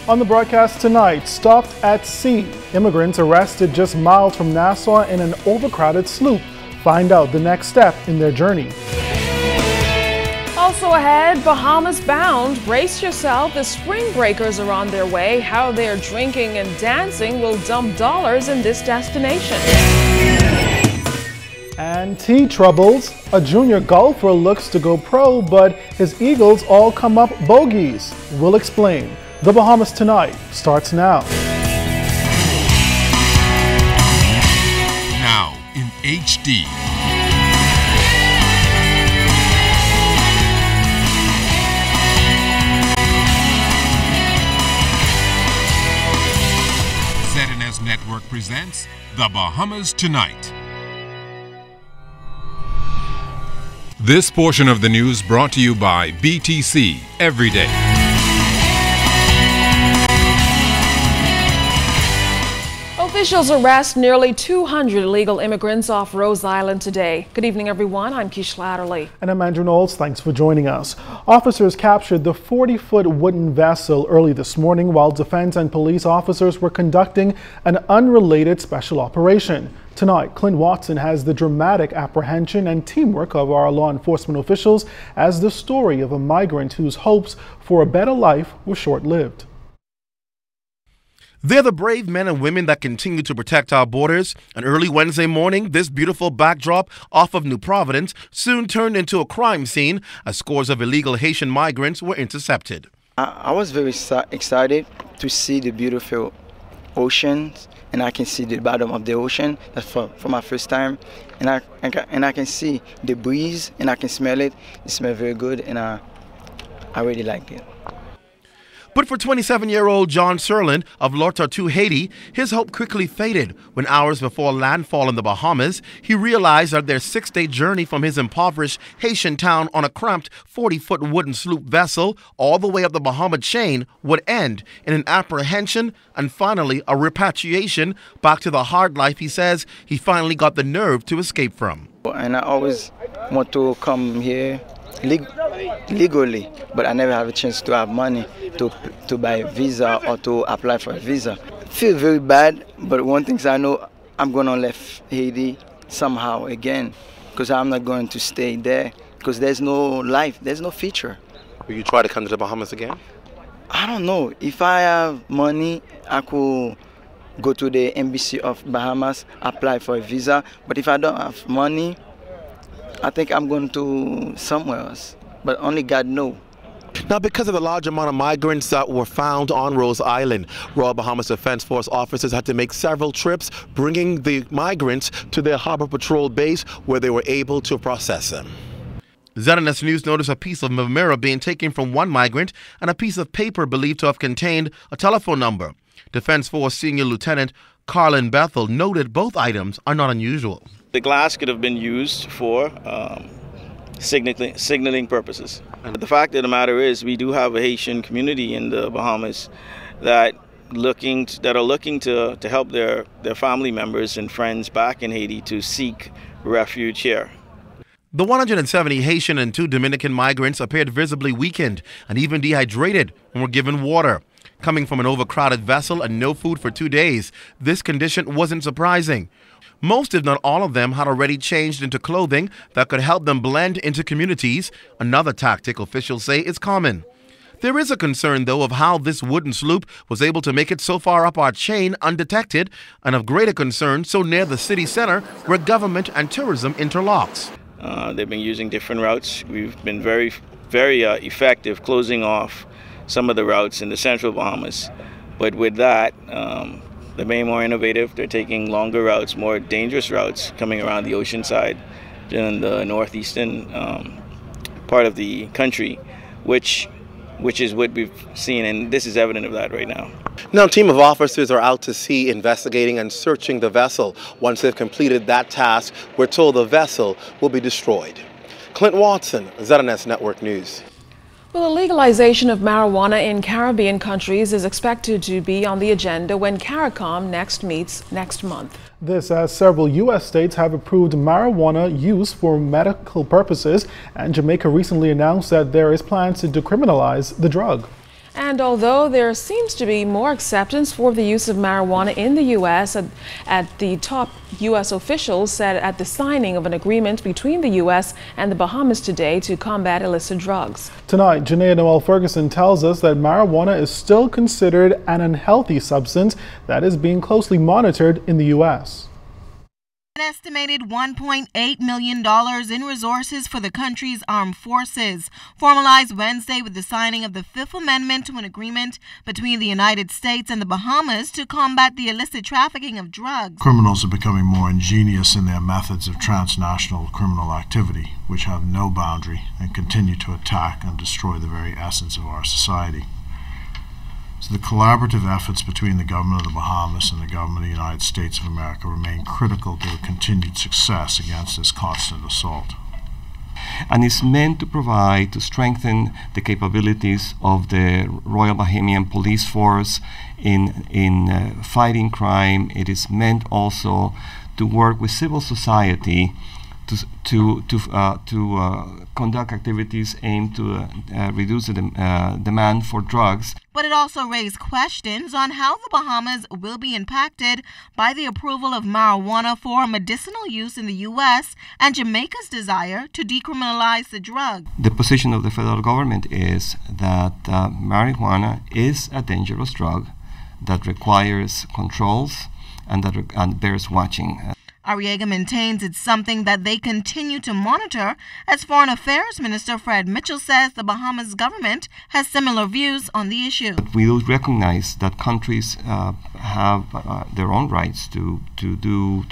On the broadcast tonight, stopped at sea. Immigrants arrested just miles from Nassau in an overcrowded sloop. Find out the next step in their journey. Also ahead, Bahamas bound. Brace yourself, the spring breakers are on their way. How their drinking and dancing will dump dollars in this destination. And tea troubles. A junior golfer looks to go pro, but his Eagles all come up bogeys. We'll explain. The Bahamas Tonight starts now. Now in HD. ZNS Network presents The Bahamas Tonight. This portion of the news brought to you by BTC Every Day. Officials arrest nearly 200 illegal immigrants off Rose Island today. Good evening, everyone. I'm Keish Latterly. And I'm Andrew Knowles. Thanks for joining us. Officers captured the 40-foot wooden vessel early this morning while defense and police officers were conducting an unrelated special operation. Tonight, Clint Watson has the dramatic apprehension and teamwork of our law enforcement officials as the story of a migrant whose hopes for a better life were short-lived. They're the brave men and women that continue to protect our borders. And early Wednesday morning, this beautiful backdrop off of New Providence soon turned into a crime scene as scores of illegal Haitian migrants were intercepted. I was very excited to see the beautiful oceans, and I can see the bottom of the ocean. That's for my first time. And I can see the breeze, and I can smell it. It smells very good, and I really like it. But for 27-year-old John Serlin of Lortartu, Haiti, his hope quickly faded when hours before landfall in the Bahamas, he realized that their 6-day journey from his impoverished Haitian town on a cramped 40-foot wooden sloop vessel all the way up the Bahama chain would end in an apprehension and finally a repatriation back to the hard life he says he finally got the nerve to escape from. And I always want to come here legally, but I never have a chance to have money to buy a visa or to apply for a visa. I feel very bad, but one thing I know, I'm going to leave Haiti somehow again, because I'm not going to stay there, because there's no life, there's no future. Will you try to come to the Bahamas again? I don't know. If I have money, I could go to the embassy of Bahamas, apply for a visa, but if I don't have money, I think I'm going to somewhere else, but only God knows. Now, because of the large amount of migrants that were found on Rose Island, Royal Bahamas Defense Force officers had to make several trips bringing the migrants to their Harbor Patrol base where they were able to process them. ZNS News noticed a piece of mirror being taken from one migrant and a piece of paper believed to have contained a telephone number. Defense Force Senior Lieutenant Carlin Bethel noted both items are not unusual. The glass could have been used for signaling purposes. And the fact of the matter is, we do have a Haitian community in the Bahamas that are looking to help their family members and friends back in Haiti to seek refuge here. The 170 Haitian and 2 Dominican migrants appeared visibly weakened and even dehydrated and were given water. Coming from an overcrowded vessel and no food for 2 days, this condition wasn't surprising. Most, if not all of them, had already changed into clothing that could help them blend into communities, another tactic officials say is common. There is a concern, though, of how this wooden sloop was able to make it so far up our chain undetected, and of greater concern so near the city center where government and tourism interlocks. They've been using different routes. We've been very effective closing off some of the routes in the central Bahamas. But with that, they're being more innovative. They're taking longer routes, more dangerous routes coming around the ocean side in the northeastern part of the country, which is what we've seen, and this is evident of that right now. Now, a team of officers are out to sea investigating and searching the vessel. Once they've completed that task, we're told the vessel will be destroyed. Clint Watson, ZNS Network News. Well, the legalization of marijuana in Caribbean countries is expected to be on the agenda when CARICOM meets next month. This as several U.S. states have approved marijuana use for medical purposes, and Jamaica recently announced that there is plans to decriminalize the drug. And although there seems to be more acceptance for the use of marijuana in the U.S., at the top U.S. officials said at the signing of an agreement between the U.S. and the Bahamas today to combat illicit drugs. Tonight, Janaea Noel Ferguson tells us that marijuana is still considered an unhealthy substance that is being closely monitored in the U.S. An estimated $1.8 million in resources for the country's armed forces, formalized Wednesday with the signing of the Fifth Amendment to an agreement between the United States and the Bahamas to combat the illicit trafficking of drugs. Criminals are becoming more ingenious in their methods of transnational criminal activity, which have no boundary and continue to attack and destroy the very essence of our society. So the collaborative efforts between the government of the Bahamas and the government of the United States of America remain critical to continued success against this constant assault. And it's meant to strengthen the capabilities of the Royal Bahamian Police Force in fighting crime. It is meant also to work with civil society to conduct activities aimed to reduce the demand for drugs. But it also raised questions on how the Bahamas will be impacted by the approval of marijuana for medicinal use in the U.S. and Jamaica's desire to decriminalize the drug. The position of the federal government is that marijuana is a dangerous drug that requires controls and bears watching. Arriaga maintains it's something that they continue to monitor, as Foreign Affairs Minister Fred Mitchell says the Bahamas government has similar views on the issue. We will recognize that countries have their own rights to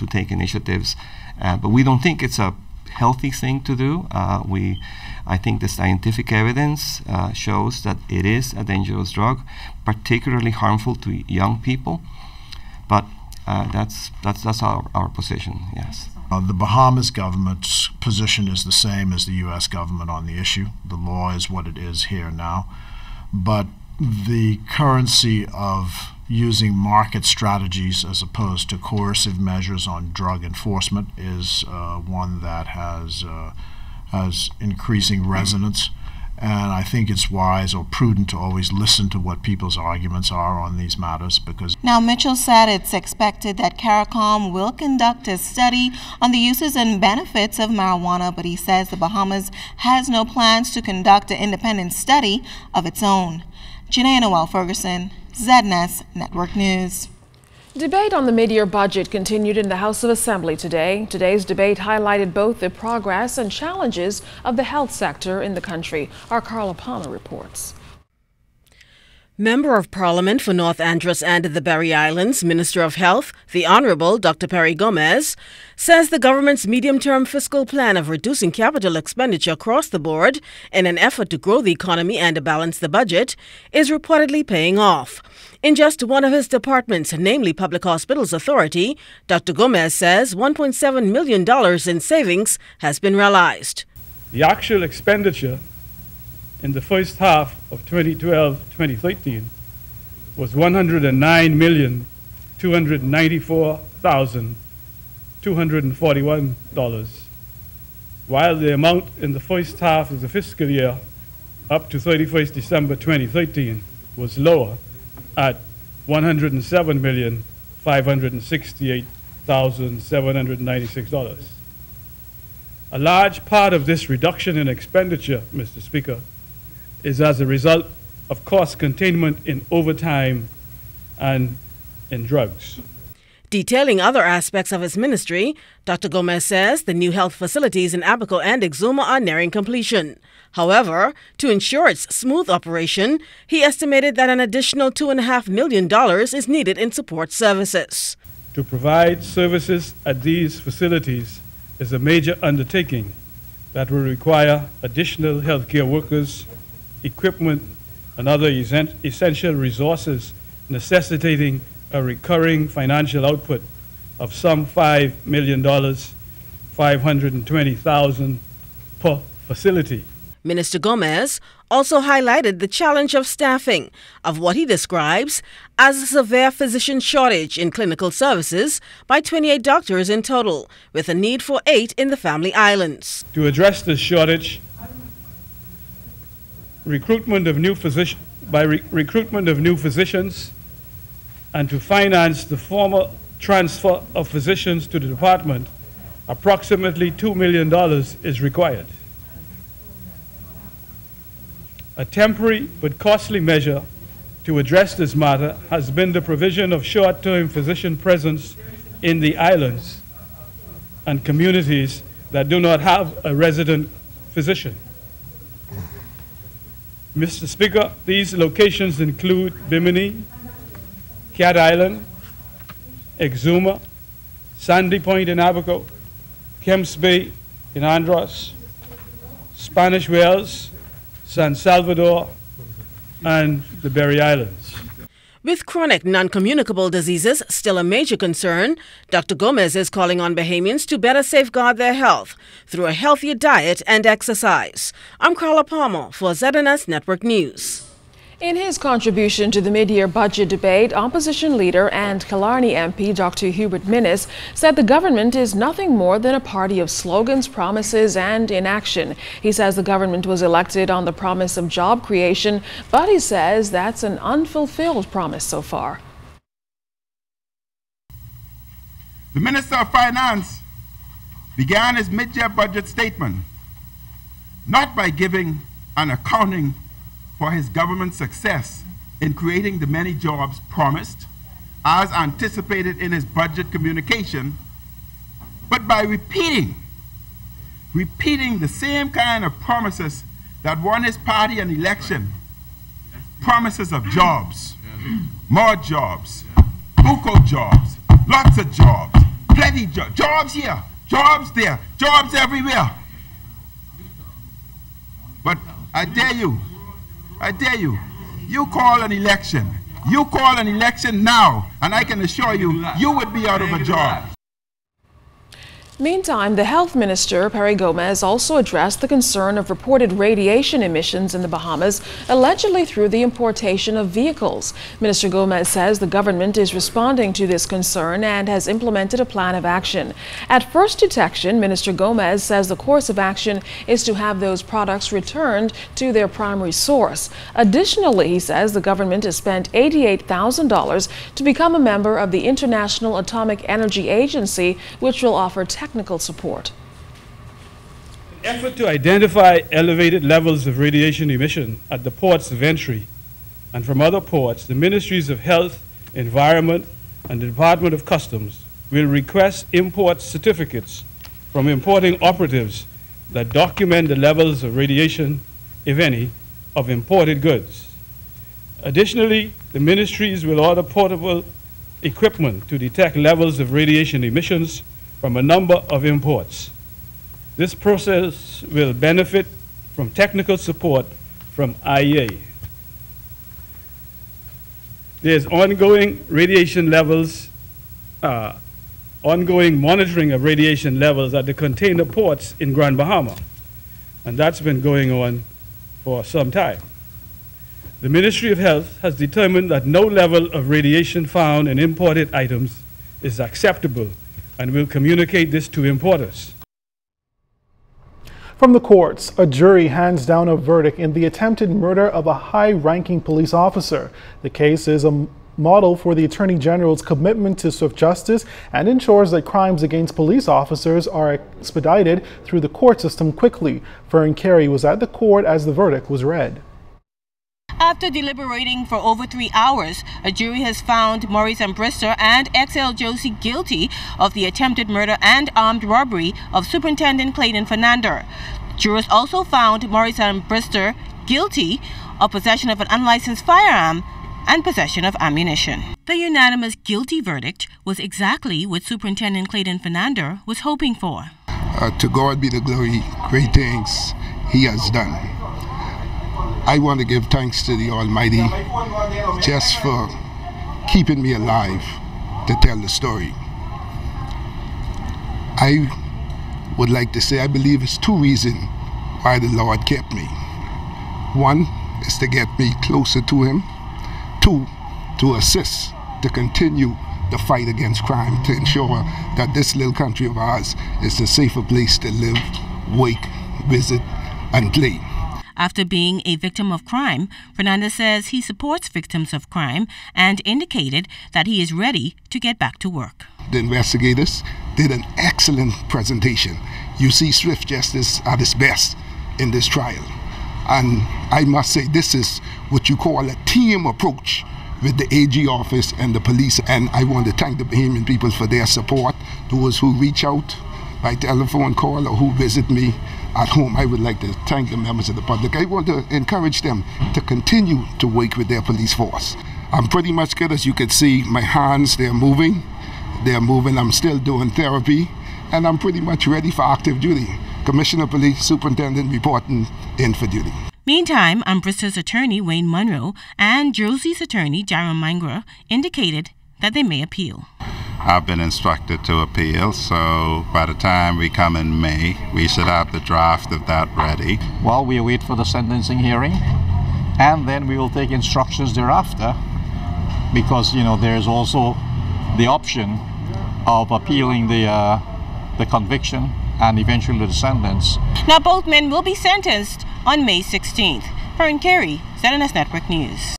take initiatives, but we don't think it's a healthy thing to do. I think the scientific evidence shows that it is a dangerous drug, particularly harmful to young people, but that's our position, yes. The Bahamas government's position is the same as the U.S. government on the issue. The law is what it is here now. But the currency of using market strategies as opposed to coercive measures on drug enforcement is one that has increasing resonance. And I think it's wise or prudent to always listen to what people's arguments are on these matters, because... Now, Mitchell said it's expected that CARICOM will conduct a study on the uses and benefits of marijuana, but he says the Bahamas has no plans to conduct an independent study of its own. Janaea Noel Ferguson, ZNS Network News. Debate on the mid-year budget continued in the House of Assembly today. Today's debate highlighted both the progress and challenges of the health sector in the country. Our Carla Palmer reports. Member of Parliament for North Andros and the Berry Islands, Minister of Health, the Honorable Dr. Perry Gomez, says the government's medium-term fiscal plan of reducing capital expenditure across the board in an effort to grow the economy and balance the budget is reportedly paying off. In just one of his departments, namely Public Hospitals Authority, Dr. Gomez says $1.7 million in savings has been realized. The actual expenditure in the first half of 2012-2013 was $109,294,241, while the amount in the first half of the fiscal year up to 31st December 2013 was lower at $107,568,796. A large part of this reduction in expenditure, Mr. Speaker, is as a result of cost containment in overtime and in drugs. Detailing other aspects of his ministry, Dr. Gomez says the new health facilities in Abaco and Exuma are nearing completion. However, to ensure its smooth operation, he estimated that an additional $2.5 million is needed in support services. To provide services at these facilities is a major undertaking that will require additional healthcare workers, equipment, and other essential resources, necessitating a recurring financial output of some $5 million, $520,000 per facility. Minister Gomez also highlighted the challenge of staffing of what he describes as a severe physician shortage in clinical services by 28 doctors in total, with a need for 8 in the Family Islands. To address this shortage, recruitment of new physicians by recruitment of new physicians and to finance the formal transfer of physicians to the department, approximately $2 million is required. A temporary but costly measure to address this matter has been the provision of short-term physician presence in the islands and communities that do not have a resident physician. Mr. Speaker, these locations include Bimini, Cat Island, Exuma, Sandy Point in Abaco, Kemps Bay in Andros, Spanish Wells, San Salvador, and the Berry Islands. With chronic non-communicable diseases still a major concern, Dr. Gomez is calling on Bahamians to better safeguard their health through a healthier diet and exercise. I'm Carla Palmer for ZNS Network News. In his contribution to the mid-year budget debate, opposition leader and Killarney MP Dr. Hubert Minnis said the government is nothing more than a party of slogans, promises and inaction. He says the government was elected on the promise of job creation, but he says that's an unfulfilled promise so far. The Minister of Finance began his mid-year budget statement not by giving an accounting for his government's success in creating the many jobs promised, as anticipated in his budget communication, but by repeating the same kind of promises that won his party an election. Promises of jobs, more jobs, buco jobs, lots of jobs, plenty jobs, jobs here, jobs there, jobs everywhere. But I dare you, you call an election now, and I can assure you, you would be out of a job. Meantime, the Health Minister, Perry Gomez, also addressed the concern of reported radiation emissions in the Bahamas, allegedly through the importation of vehicles. Minister Gomez says the government is responding to this concern and has implemented a plan of action. At first detection, Minister Gomez says the course of action is to have those products returned to their primary source. Additionally, he says the government has spent $88,000 to become a member of the International Atomic Energy Agency, which will offer technical support. In an effort to identify elevated levels of radiation emission at the ports of entry and from other ports, the Ministries of Health, Environment, and the Department of Customs will request import certificates from importing operatives that document the levels of radiation, if any, of imported goods. Additionally, the ministries will order portable equipment to detect levels of radiation emissions from a number of imports. This process will benefit from technical support from IEA. There's ongoing monitoring of radiation levels at the container ports in Grand Bahama, and that's been going on for some time. The Ministry of Health has determined that no level of radiation found in imported items is acceptable and will communicate this to importers. From the courts, a jury hands down a verdict in the attempted murder of a high-ranking police officer. The case is a model for the Attorney General's commitment to swift justice and ensures that crimes against police officers are expedited through the court system quickly. Fern Carey was at the court as the verdict was read. After deliberating for over 3 hours, a jury has found Maurice Ambrister and XL Josie guilty of the attempted murder and armed robbery of Superintendent Clayton Fernandez. Jurors also found Maurice Ambrister guilty of possession of an unlicensed firearm and possession of ammunition. The unanimous guilty verdict was exactly what Superintendent Clayton Fernandez was hoping for. To God be the glory, great things He has done. I want to give thanks to the Almighty just for keeping me alive to tell the story. I would like to say I believe it's 2 reasons why the Lord kept me. 1 is to get me closer to Him. 2, to assist, to continue the fight against crime, to ensure that this little country of ours is a safer place to live, work, visit, and play. after being a victim of crime. Fernandez says he supports victims of crime and indicated that he is ready to get back to work. The investigators did an excellent presentation. You see swift justice at its best in this trial. And I must say this is what you call a team approach with the AG office and the police. And I want to thank the Bahamian people for their support. Those who reach out by telephone call or who visit me at home, I would like to thank the members of the public. I want to encourage them to continue to work with their police force. I'm pretty much good. As you can see, my hands, they're moving. I'm still doing therapy, and I'm pretty much ready for active duty. Commissioner of Police, Superintendent reporting in for duty. Meantime, Umbrista's attorney, Wayne Munro, and Josie's attorney, Jaron Mangra, indicated that they may appeal. I've been instructed to appeal, so by the time we come in May, we should have the draft of that ready. Well, we wait for the sentencing hearing, and then we will take instructions thereafter, because, you know, there's also the option of appealing the conviction and eventually the sentence. Now, both men will be sentenced on May 16th. Perrin Carey, ZNS Network News.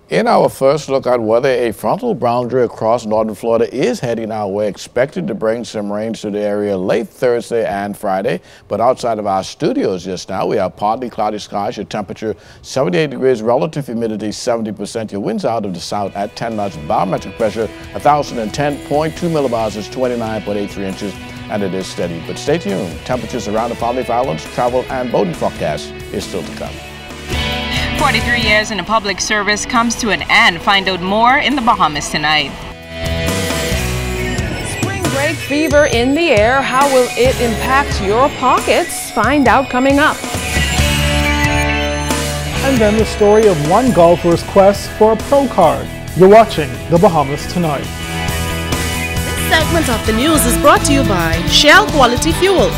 In our first look at weather, a frontal boundary across northern Florida is heading our way, expected to bring some rain to the area late Thursday and Friday. But outside of our studios just now, we have partly cloudy skies, your temperature 78 degrees, relative humidity 70%, your winds out of the south at 10 knots, barometric pressure 1,010.2 millibars is 29.83 inches, and it is steady. But stay tuned. Temperatures around the Palm Islands, travel and boating forecast is still to come. 43 years in the public service comes to an end. Find out more in the Bahamas tonight. Spring break fever in the air. How will it impact your pockets? Find out coming up. And then the story of one golfer's quest for a pro card. You're watching the Bahamas Tonight. This segment of the news is brought to you by Shell Quality Fuels.